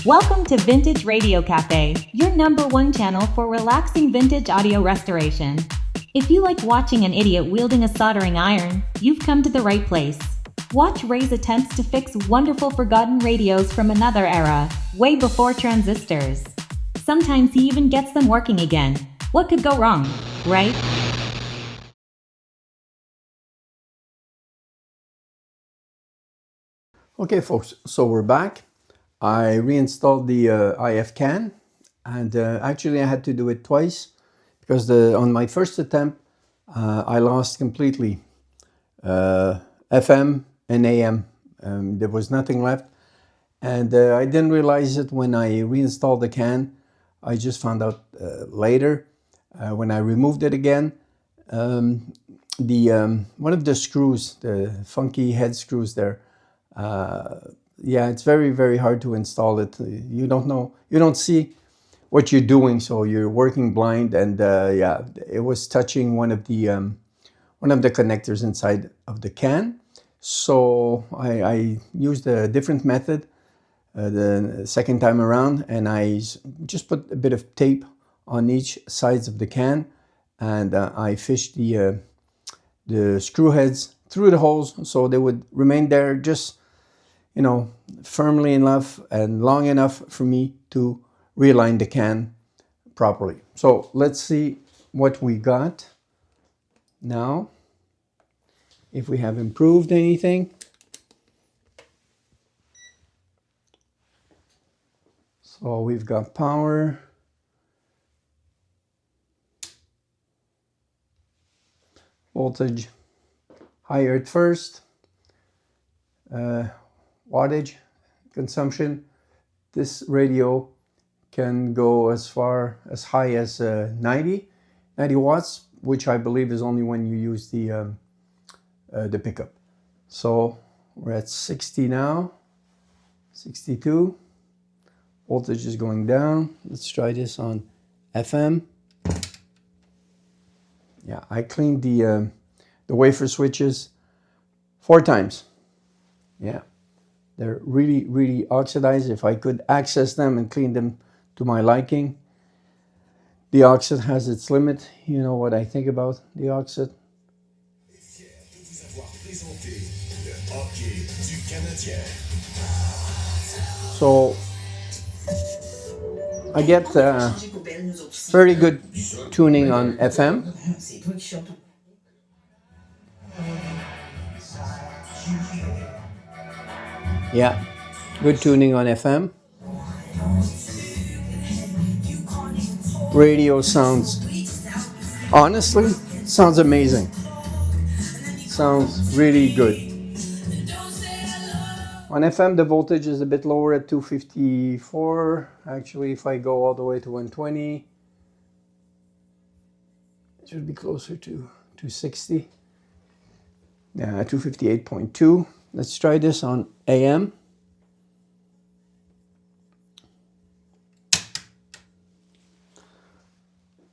Welcome to Vintage Radio Cafe, your number one channel for relaxing vintage audio restoration. If you like watching an idiot wielding a soldering iron, you've come to the right place. Watch Ray's attempts to fix wonderful forgotten radios from another era, way before transistors. Sometimes he even gets them working again. What could go wrong, right? Okay, folks, so we're back. I reinstalled the IF CAN, and actually I had to do it twice because on my first attempt I lost completely FM and AM. There was nothing left, and I didn't realize it when I reinstalled the CAN. I just found out later when I removed it again. One of the screws, the funky head screws there, yeah, it's very, very hard to install it. You don't know, you don't see what you're doing, so you're working blind. And yeah, it was touching one of the connectors inside of the CAN. So I used a different method the second time around, and I just put a bit of tape on each sides of the CAN, and I fished the screw heads through the holes so they would remain there, just firmly enough and long enough for me to realign the CAN properly. So let's see what we got now, if we have improved anything. So we've got power, voltage higher at first, wattage consumption. This radio can go as high as 90 watts, which I believe is only when you use the pickup. So we're at 60 now, 62. Voltage is going down. Let's try this on FM. Yeah, I cleaned the wafer switches 4 times. Yeah, they're really, really oxidized. If I could access them and clean them to my liking. The oxide has its limit. You know what I think about the oxide. So I get very good tuning on FM. Yeah, good tuning on FM. Radio sounds, honestly, sounds amazing. Sounds really good. On FM, the voltage is a bit lower at 254. Actually, if I go all the way to 120, it should be closer to 260. Yeah, 258.2. Let's try this on AM.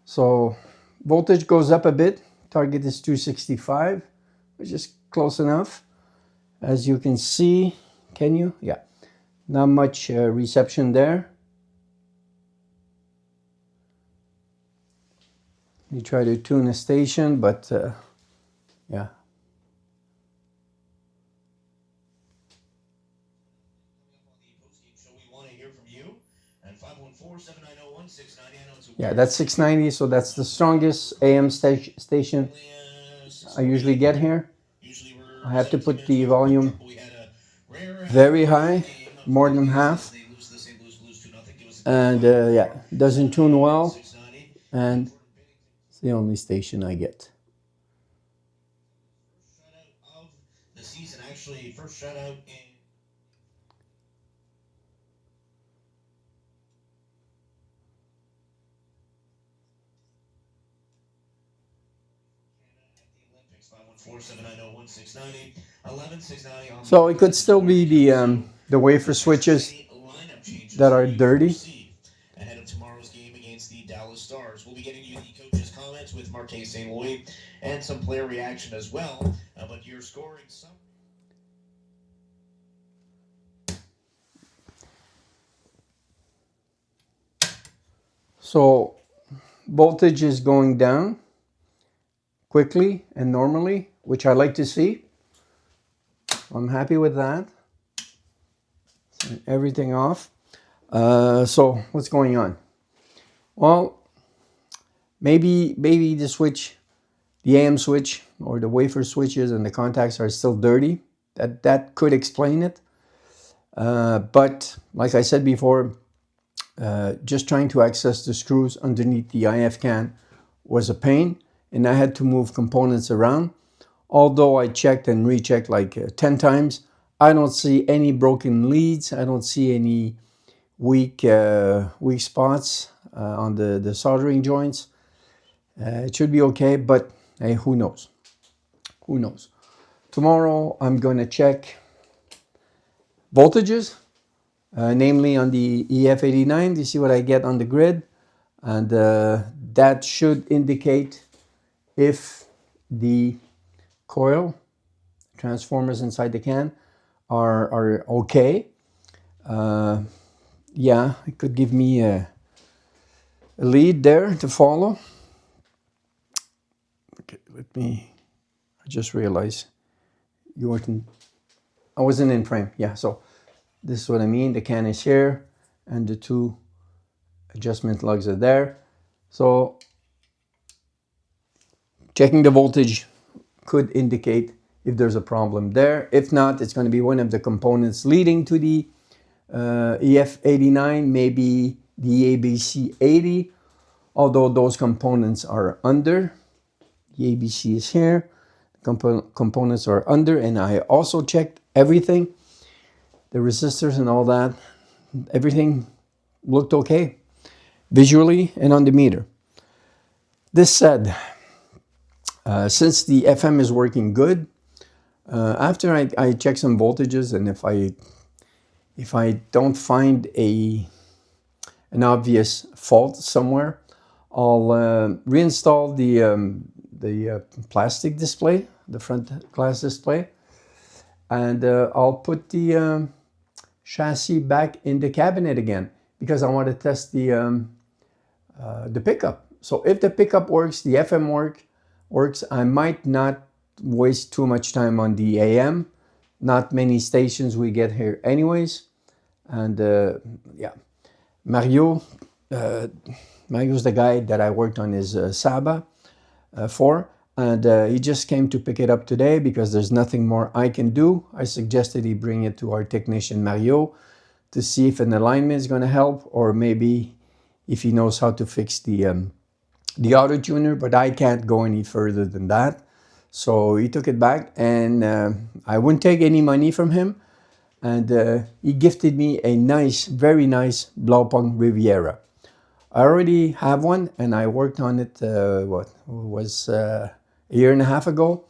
So voltage goes up a bit. Target is 265, which is close enough. As you can see, can you? Yeah, not much reception there. You try to tune a station, but yeah. Yeah, that's 690, so that's the strongest AM station I usually get here. I have to put the volume very high, more than half. And yeah, doesn't tune well, and it's the only station I get. So it could still be the wafer switches that are dirty. Ahead of tomorrow's game against the Dallas Stars, we'll be getting you the coach's comments with Martin St. Louis and some player reaction as well. But you're scoring some. So voltage is going down quickly and normally, which I like to see. I'm happy with that. Turn everything off. So what's going on? Well, maybe the switch, the AM switch or the wafer switches and the contacts are still dirty. That could explain it. But like I said before, just trying to access the screws underneath the IF can was a pain, and I had to move components around. Although I checked and rechecked like 10 times, I don't see any broken leads. I don't see any weak spots on the soldering joints. It should be okay, but hey, who knows? Who knows? Tomorrow I'm going to check voltages, namely on the EF89 to see what I get on the grid, and that should indicate if the coil transformers inside the can are okay. Yeah, it could give me a lead there to follow. Okay, I just realized I wasn't in frame. Yeah, so this is what I mean. The can is here and the two adjustment lugs are there. So checking the voltage could indicate if there's a problem there. If not, it's going to be one of the components leading to the EF89, maybe the ABC80, although those components are under. The ABC is here. The components are under, and I also checked everything, the resistors and all that. Everything looked okay visually and on the meter. This said, since the FM is working good, after I check some voltages, and if I don't find an obvious fault somewhere, I'll reinstall the plastic display, the front glass display, and I'll put the chassis back in the cabinet again because I want to test the pickup. So if the pickup works, the FM works, I might not waste too much time on the AM. Not many stations we get here anyways. And yeah, Mario's the guy that I worked on his Saba for, and he just came to pick it up today because there's nothing more I can do. I suggested he bring it to our technician Mario to see if an alignment is going to help, or maybe if he knows how to fix the auto tuner, but I can't go any further than that. So he took it back, and I wouldn't take any money from him. And he gifted me a nice, very nice Blaupunk Riviera. I already have one, and I worked on it, a year and a half ago.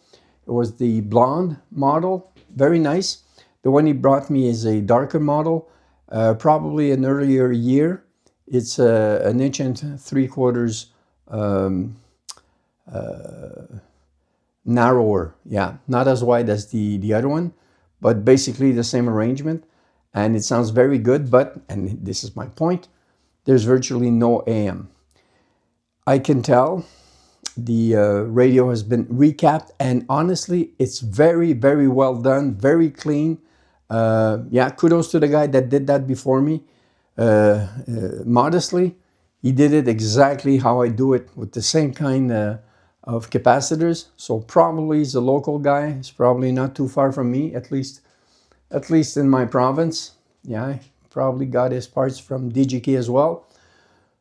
It was the blonde model, very nice. The one he brought me is a darker model, probably an earlier year. It's an inch and 3/4 narrower, yeah, not as wide as the other one, but basically the same arrangement, and it sounds very good. But, and this is my point, there's virtually no AM. I can tell the radio has been recapped, and honestly, it's very, very well done, very clean. Yeah, kudos to the guy that did that before me. Modestly, he did it exactly how I do it, with the same kind of capacitors. So probably he's a local guy. He's probably not too far from me, at least in my province. Yeah, he probably got his parts from DGK as well.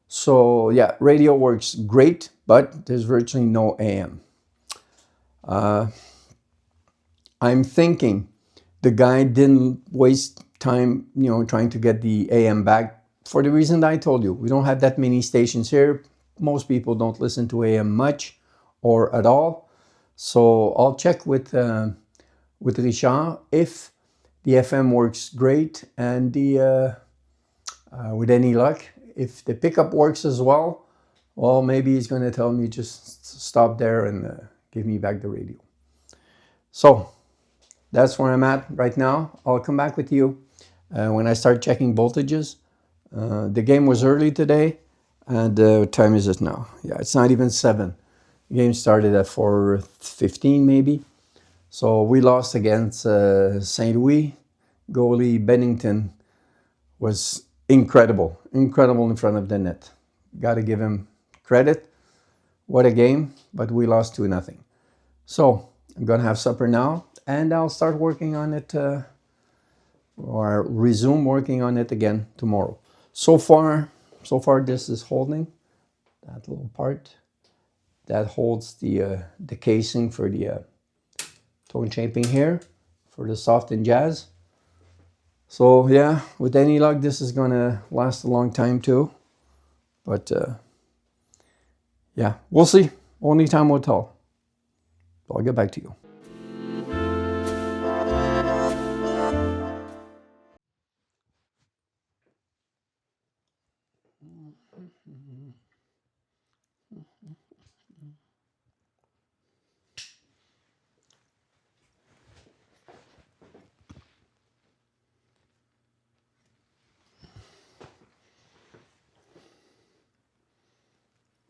So yeah, radio works great, but there's virtually no AM. I'm thinking the guy didn't waste time, trying to get the AM back for the reason that I told you. We don't have that many stations here. Most people don't listen to AM much or at all. So I'll check with Richard if the FM works great, and with any luck, if the pickup works as well, well, maybe he's going to tell me just stop there and give me back the radio. So that's where I'm at right now. I'll come back with you when I start checking voltages. The game was early today. And what time is it now? Yeah, it's not even 7. The game started at 4:15 maybe. So we lost against St. Louis. Goalie Bennington was incredible in front of the net. Got to give him credit. What a game, but we lost 2-0. So I'm going to have supper now, and I'll start working on it or resume working on it again tomorrow. So far this is holding that little part that holds the casing for the tone shaping here for the soft and jazz. So yeah, with any luck, this is gonna last a long time too. But yeah, we'll see. Only time will tell. So I'll get back to you.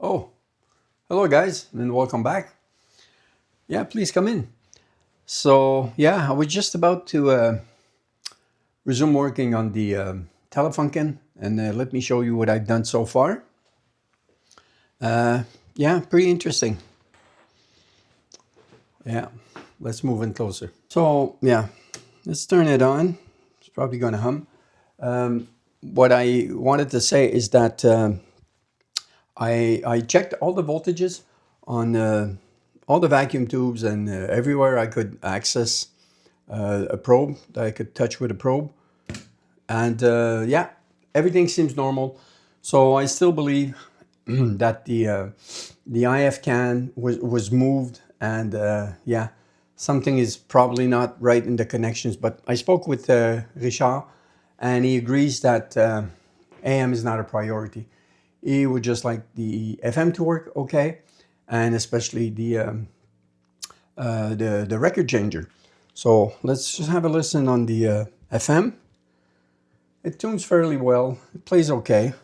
Oh, hello guys, and welcome back. Yeah, please come in. So yeah, I was just about to resume working on the Telefunken, and let me show you what I've done so far. Yeah, pretty interesting. Yeah, let's move in closer. So yeah, let's turn it on. It's probably going to hum. What I wanted to say is that I checked all the voltages on all the vacuum tubes and everywhere I could access a probe that I could touch with a probe. And yeah, everything seems normal. So I still believe that the IF can was moved, and yeah, something is probably not right in the connections. But I spoke with Richard, and he agrees that AM is not a priority. He would just like the FM to work okay, and especially the record changer. So let's just have a listen on the FM. It tunes fairly well. It plays okay.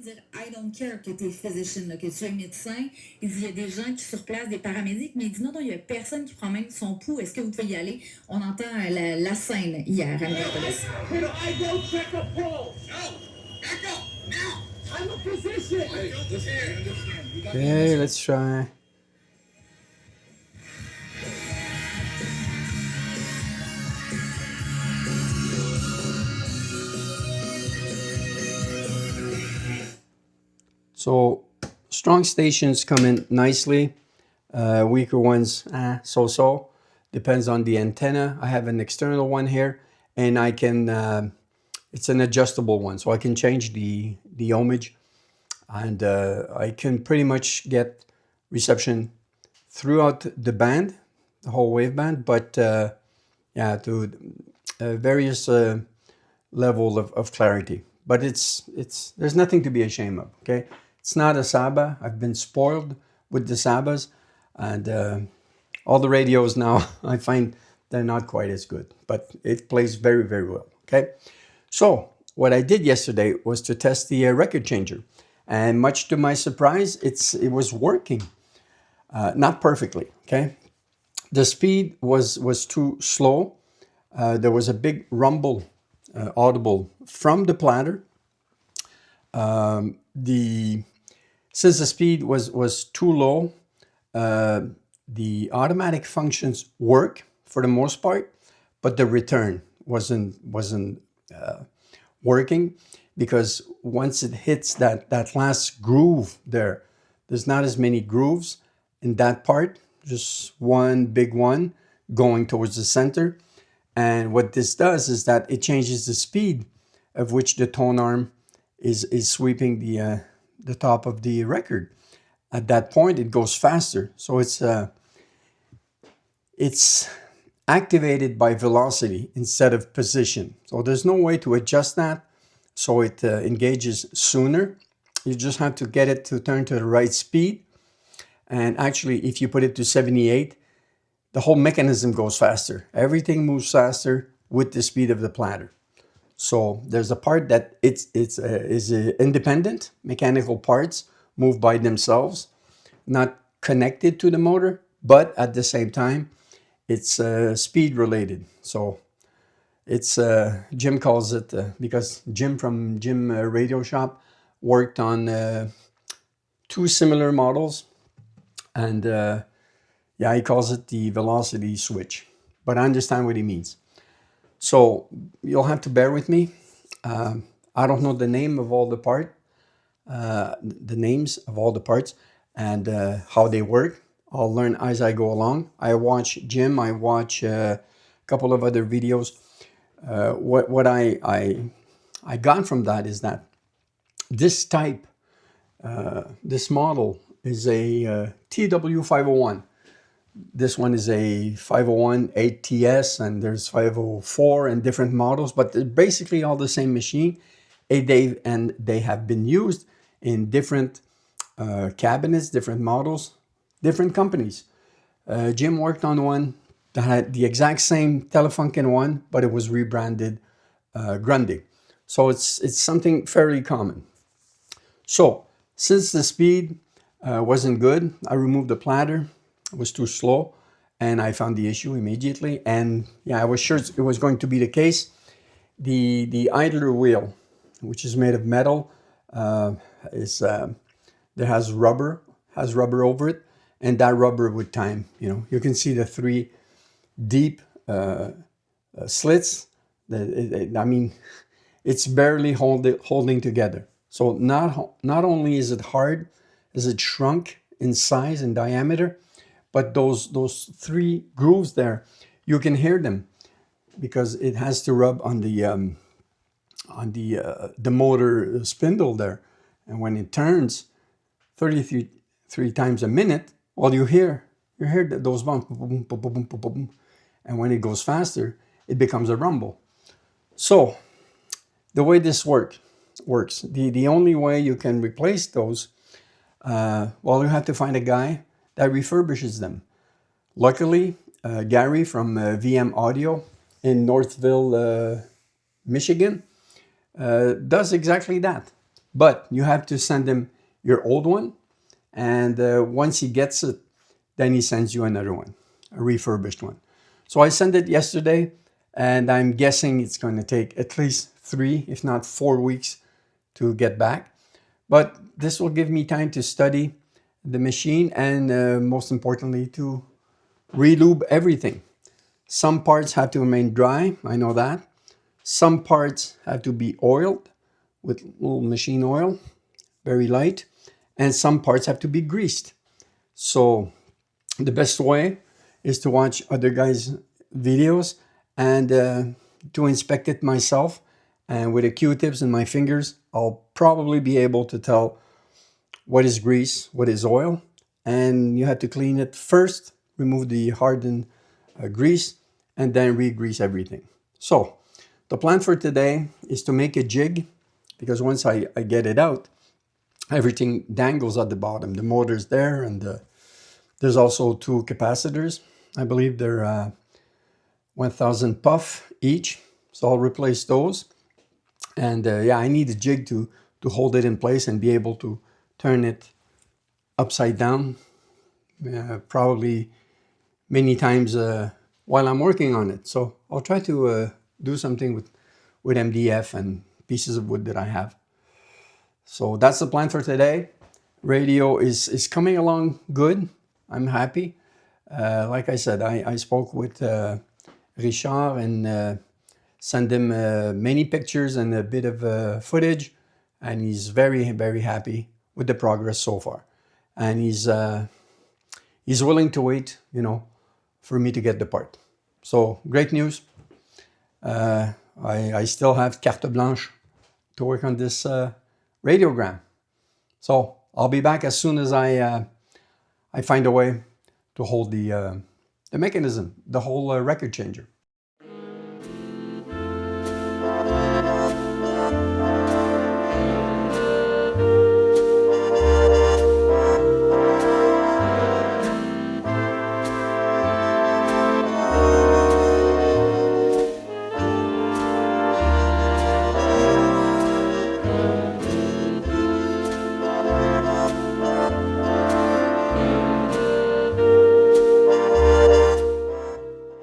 Dire I don't care que tu es physician, là, que tu sois médecin. Il dit il y a des gens qui surplacent des paramédics, mais il dit non, non, il n'y a personne qui prend même son pouls. Est-ce que vous pouvez y aller? On entend la scène hier à Minneapolis. I don't check a pulse. No, back up now. I'm a physician. Hey, listen. Okay, let's try. So strong stations come in nicely. Weaker ones, so-so. Depends on the antenna. I have an external one here, and I can, it's an adjustable one, so I can change the ohmage, and I can pretty much get reception throughout the band, the whole waveband, but yeah, to various level of clarity. But there's nothing to be ashamed of, okay? It's not a Saba. I've been spoiled with the Sabas, and all the radios now, I find they're not quite as good, but it plays very, very well, okay? So what I did yesterday was to test the record changer, and much to my surprise, it was working, not perfectly, okay? The speed was too slow. There was a big rumble audible from the platter. Since the speed was too low, the automatic functions work for the most part, but the return wasn't working, because once it hits that last groove there's not as many grooves in that part, just one big one going towards the center. And what this does is that it changes the speed of which the tone arm is sweeping the top of the record. At that point, it goes faster. So it's activated by velocity instead of position. So there's no way to adjust that so it engages sooner. You just have to get it to turn to the right speed. And actually, if you put it to 78, the whole mechanism goes faster. Everything moves faster with the speed of the platter. So there's a part that is independent, mechanical parts move by themselves, not connected to the motor, but at the same time, it's speed related. So it's Jim calls it because Jim from Jim Radio Shop worked on two similar models, and yeah, he calls it the velocity switch. But I understand what he means. So you'll have to bear with me. I don't know the name of all the names of all the parts and how they work. I'll learn as I go along. I watch Jim. I watch a couple of other videos. What I got from that is that this type, this model is a TW501. This one is a 501 8TS, and there's 504 and different models, but they're basically all the same machine. And they have been used in different cabinets, different models, different companies. Jim worked on one that had the exact same Telefunken one, but it was rebranded Grundy. So it's something fairly common. So since the speed wasn't good, I removed the platter. It was too slow, and I found the issue immediately. And yeah, I was sure it was going to be the case. The idler wheel, which is made of metal, is there has rubber over it, and that rubber with time, you can see the three deep slits. I mean, it's barely holding together. So not only is it hard, is it shrunk in size and diameter, but those three grooves there, you can hear them because it has to rub on the motor spindle there, and when it turns 33 times a minute, well, you hear those bumps, boom, boom, boom, boom, boom, boom, and when it goes faster, it becomes a rumble. So the way this works, the only way you can replace those, well, you have to find a guy that refurbishes them. Luckily, Gary from VM Audio in Northville, Michigan, does exactly that. But you have to send him your old one, and once he gets it, then he sends you another one, a refurbished one. So I sent it yesterday, and I'm guessing it's going to take at least 3, if not 4 weeks to get back. But this will give me time to study the machine and most importantly to relube everything. Some parts have to remain dry, I know that. Some parts have to be oiled with little machine oil, very light, and some parts have to be greased. So the best way is to watch other guys' videos and to inspect it myself. And with the Q-tips and my fingers, I'll probably be able to tell what is grease, what is oil. And you have to clean it first, remove the hardened grease, and then re-grease everything. So the plan for today is to make a jig, because once I get it out, everything dangles at the bottom. The motor's there, and there's also 2 capacitors. I believe they're 1000 puff each. So I'll replace those. And yeah, I need a jig to hold it in place and be able to turn it upside down, probably many times while I'm working on it. So I'll try to do something with MDF and pieces of wood that I have. So that's the plan for today. Radio is coming along good. I'm happy. Like I said, I spoke with Richard and sent him many pictures and a bit of footage, and he's very, very happy with the progress so far. And he's willing to wait, for me to get the part. So great news. I still have carte blanche to work on this radiogram. So I'll be back as soon as I find a way to hold the mechanism, the whole record changer.